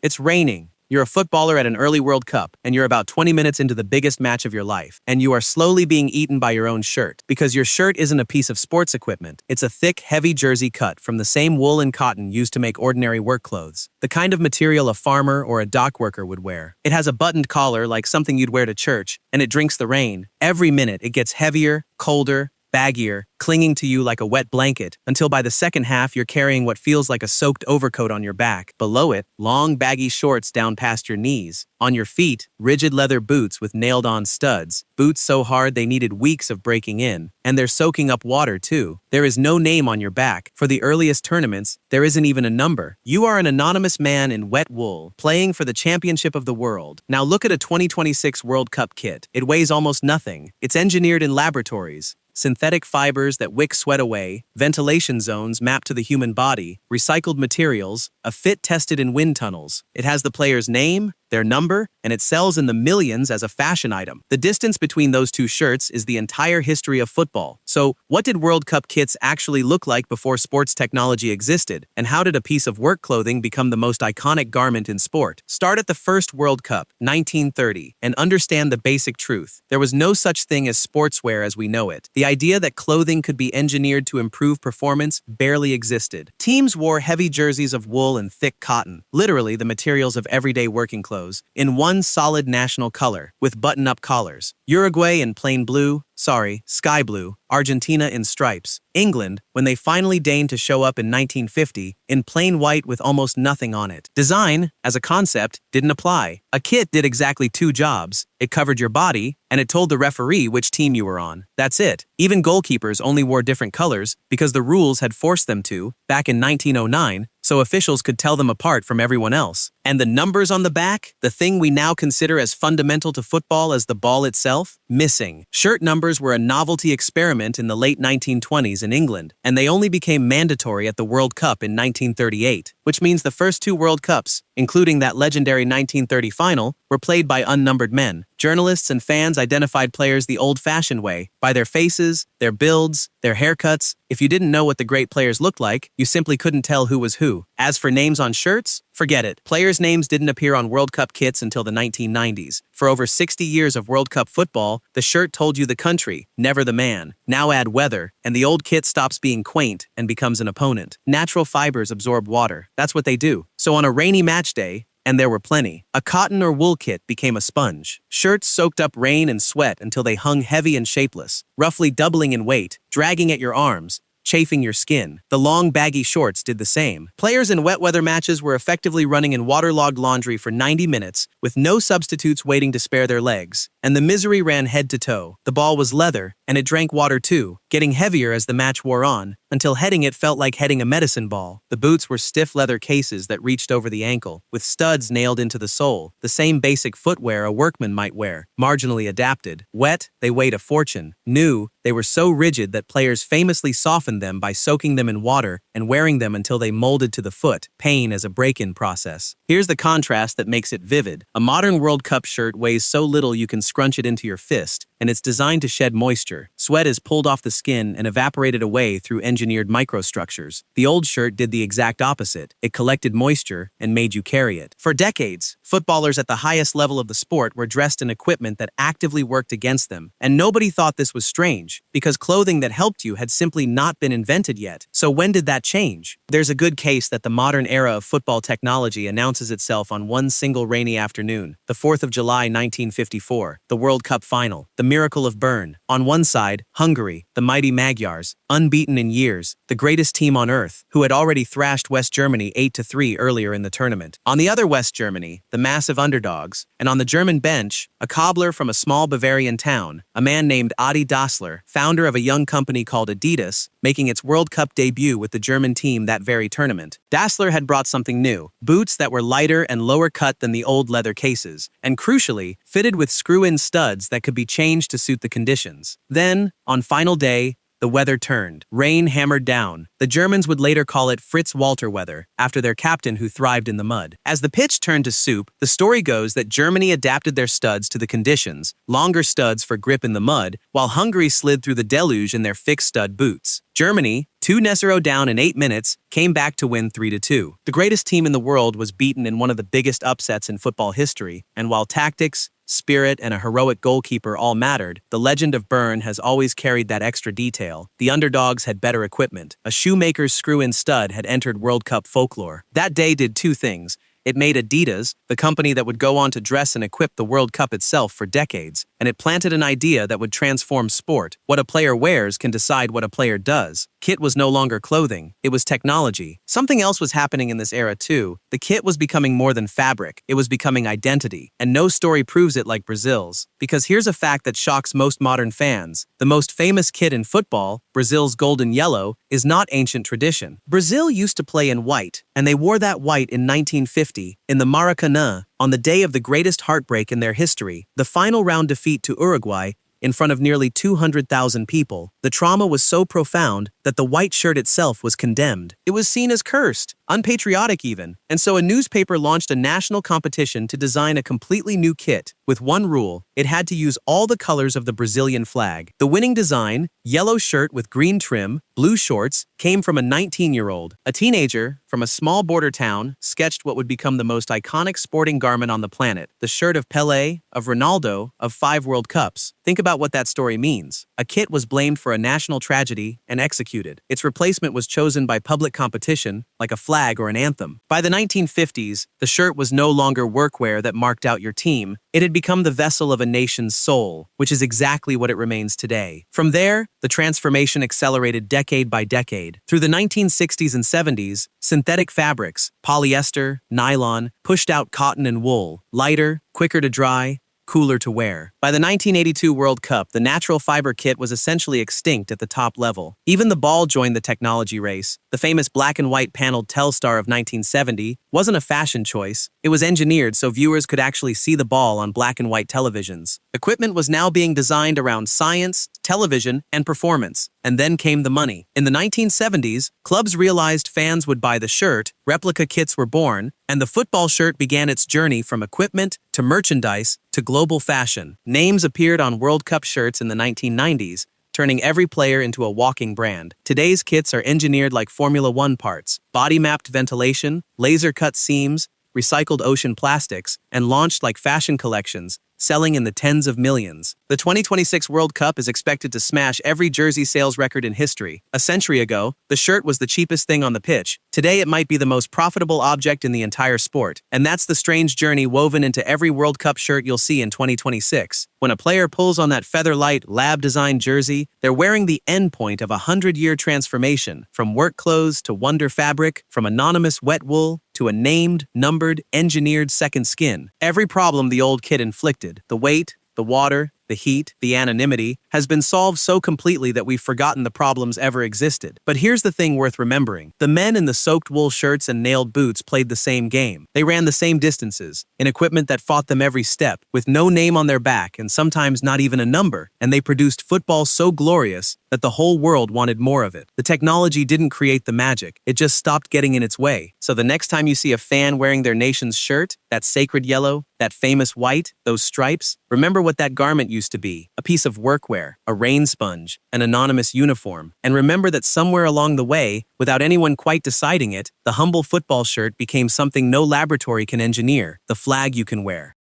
It's raining. You're a footballer at an early World Cup, and you're about 20 minutes into the biggest match of your life, and you are slowly being eaten by your own shirt. Because your shirt isn't a piece of sports equipment, it's a thick, heavy jersey cut from the same wool and cotton used to make ordinary work clothes. The kind of material a farmer or a dock worker would wear. It has a buttoned collar like something you'd wear to church, and it drinks the rain. Every minute, it gets heavier, colder, baggier, clinging to you like a wet blanket, until by the second half you're carrying what feels like a soaked overcoat on your back. Below it, long baggy shorts down past your knees. On your feet, rigid leather boots with nailed-on studs, boots so hard they needed weeks of breaking in. And they're soaking up water too. There is no name on your back. For the earliest tournaments, there isn't even a number. You are an anonymous man in wet wool, playing for the championship of the world. Now look at a 2026 World Cup kit. It weighs almost nothing. It's engineered in laboratories. Synthetic fibers that wick sweat away, ventilation zones mapped to the human body, recycled materials, a fit tested in wind tunnels. It has the player's name, their number, and it sells in the millions as a fashion item. The distance between those two shirts is the entire history of football. So, what did World Cup kits actually look like before sports technology existed? And how did a piece of work clothing become the most iconic garment in sport? Start at the first World Cup, 1930, and understand the basic truth. There was no such thing as sportswear as we know it. The idea that clothing could be engineered to improve performance barely existed. Teams wore heavy jerseys of wool and thick cotton, literally the materials of everyday working clothes, in one solid national color, with button-up collars. Uruguay in plain blue, sky blue, Argentina in stripes. England, when they finally deigned to show up in 1950, in plain white with almost nothing on it. Design, as a concept, didn't apply. A kit did exactly two jobs. It covered your body, and it told the referee which team you were on. That's it. Even goalkeepers only wore different colors because the rules had forced them to, back in 1909, so officials could tell them apart from everyone else. And the numbers on the back, the thing we now consider as fundamental to football as the ball itself, missing. Shirt numbers were a novelty experiment in the late 1920s in England, and they only became mandatory at the World Cup in 1938, which means the first two World Cups, including that legendary 1930 final, were played by unnumbered men. Journalists and fans identified players the old-fashioned way, by their faces, their builds, their haircuts. If you didn't know what the great players looked like, you simply couldn't tell who was who. As for names on shirts, forget it. Players' names didn't appear on World Cup kits until the 1990s. For over 60 years of World Cup football, the shirt told you the country, never the man. Now add weather, and the old kit stops being quaint and becomes an opponent. Natural fibers absorb water. That's what they do. So on a rainy match day, and there were plenty, a cotton or wool kit became a sponge. Shirts soaked up rain and sweat until they hung heavy and shapeless, roughly doubling in weight, dragging at your arms, chafing your skin. The long, baggy shorts did the same. Players in wet weather matches were effectively running in waterlogged laundry for 90 minutes, with no substitutes waiting to spare their legs. And the misery ran head to toe. The ball was leather, and it drank water too, getting heavier as the match wore on, until heading it felt like heading a medicine ball. The boots were stiff leather cases that reached over the ankle, with studs nailed into the sole, the same basic footwear a workman might wear, marginally adapted. Wet, they weighed a fortune. New, they were so rigid that players famously softened them by soaking them in water and wearing them until they molded to the foot, pain as a break-in process. Here's the contrast that makes it vivid. A modern World Cup shirt weighs so little you can scrunch it into your fist, and it's designed to shed moisture. Sweat is pulled off the skin and evaporated away through engineered microstructures. The old shirt did the exact opposite. It collected moisture and made you carry it. For decades, footballers at the highest level of the sport were dressed in equipment that actively worked against them, and nobody thought this was strange, because clothing that helped you had simply not been invented yet. So when did that change? There's a good case that the modern era of football technology announces itself on one single rainy afternoon, the 4th of July 1954, the World Cup final, the miracle of Bern. On one side, Hungary, the mighty Magyars, unbeaten in years, the greatest team on earth, who had already thrashed West Germany 8-3 earlier in the tournament. On the other, West Germany, the massive underdogs, and on the German bench, a cobbler from a small Bavarian town, a man named Adi Dassler, founder of a young company called Adidas, making its World Cup debut with the German team that very tournament. Dassler had brought something new, boots that were lighter and lower cut than the old leather cases, and crucially, fitted with screw-in studs that could be changed to suit the conditions. Then, on final day, the weather turned. Rain hammered down. The Germans would later call it Fritz Walter weather, after their captain who thrived in the mud. As the pitch turned to soup, the story goes that Germany adapted their studs to the conditions, longer studs for grip in the mud, while Hungary slid through the deluge in their fixed stud boots. Germany, 2-0 down in 8 minutes, came back to win 3-2. The greatest team in the world was beaten in one of the biggest upsets in football history, and while tactics, spirit, and a heroic goalkeeper all mattered, the legend of Bern has always carried that extra detail. The underdogs had better equipment. A shoemaker's screw-in stud had entered World Cup folklore. That day did two things. It made Adidas, the company that would go on to dress and equip the World Cup itself for decades, and it planted an idea that would transform sport. What a player wears can decide what a player does. Kit was no longer clothing, it was technology. Something else was happening in this era too. The kit was becoming more than fabric, it was becoming identity. And no story proves it like Brazil's. Because here's a fact that shocks most modern fans. The most famous kit in football, Brazil's golden yellow, is not ancient tradition. Brazil used to play in white, and they wore that white in 1950, in the Maracanã, on the day of the greatest heartbreak in their history, the final round defeat to Uruguay, in front of nearly 200,000 people. The trauma was so profound that the white shirt itself was condemned. It was seen as cursed, unpatriotic even, and so a newspaper launched a national competition to design a completely new kit, with one rule: it had to use all the colors of the Brazilian flag. The winning design, yellow shirt with green trim, blue shorts, came from a 19-year-old. A teenager from a small border town sketched what would become the most iconic sporting garment on the planet, the shirt of Pelé, of Ronaldo, of 5 World Cups. Think about what that story means. A kit was blamed for a national tragedy and executed. Its replacement was chosen by public competition, like a flag or an anthem. By the 1950s, the shirt was no longer workwear that marked out your team. It had become the vessel of a nation's soul, which is exactly what it remains today. From there, the transformation accelerated decade by decade. Through the 1960s and 70s, synthetic fabrics, polyester, nylon, pushed out cotton and wool, lighter, quicker to dry, cooler to wear. By the 1982 World Cup, the natural fiber kit was essentially extinct at the top level. Even the ball joined the technology race. The famous black and white paneled Telstar of 1970 wasn't a fashion choice. It was engineered so viewers could actually see the ball on black and white televisions. Equipment was now being designed around science, television, and performance. And then came the money. In the 1970s, clubs realized fans would buy the shirt, replica kits were born, and the football shirt began its journey from equipment to merchandise to global fashion. Names appeared on World Cup shirts in the 1990s, turning every player into a walking brand. Today's kits are engineered like Formula One parts, body-mapped ventilation, laser-cut seams, recycled ocean plastics, and launched like fashion collections, selling in the tens of millions. The 2026 World Cup is expected to smash every jersey sales record in history. A century ago, the shirt was the cheapest thing on the pitch. Today, it might be the most profitable object in the entire sport. And that's the strange journey woven into every World Cup shirt you'll see in 2026. When a player pulls on that feather-light, lab-designed jersey, they're wearing the endpoint of a 100-year transformation, from work clothes to wonder fabric, from anonymous wet wool to a named, numbered, engineered second skin. Every problem the old kit inflicted, the weight, the water, the heat, the anonymity, has been solved so completely that we've forgotten the problems ever existed. But here's the thing worth remembering. The men in the soaked wool shirts and nailed boots played the same game. They ran the same distances, in equipment that fought them every step, with no name on their back and sometimes not even a number, and they produced football so glorious that the whole world wanted more of it. The technology didn't create the magic, it just stopped getting in its way. So the next time you see a fan wearing their nation's shirt, that sacred yellow, that famous white, those stripes, remember what that garment used to be: a piece of workwear, a rain sponge, an anonymous uniform. And remember that somewhere along the way, without anyone quite deciding it, the humble football shirt became something no laboratory can engineer, the flag you can wear.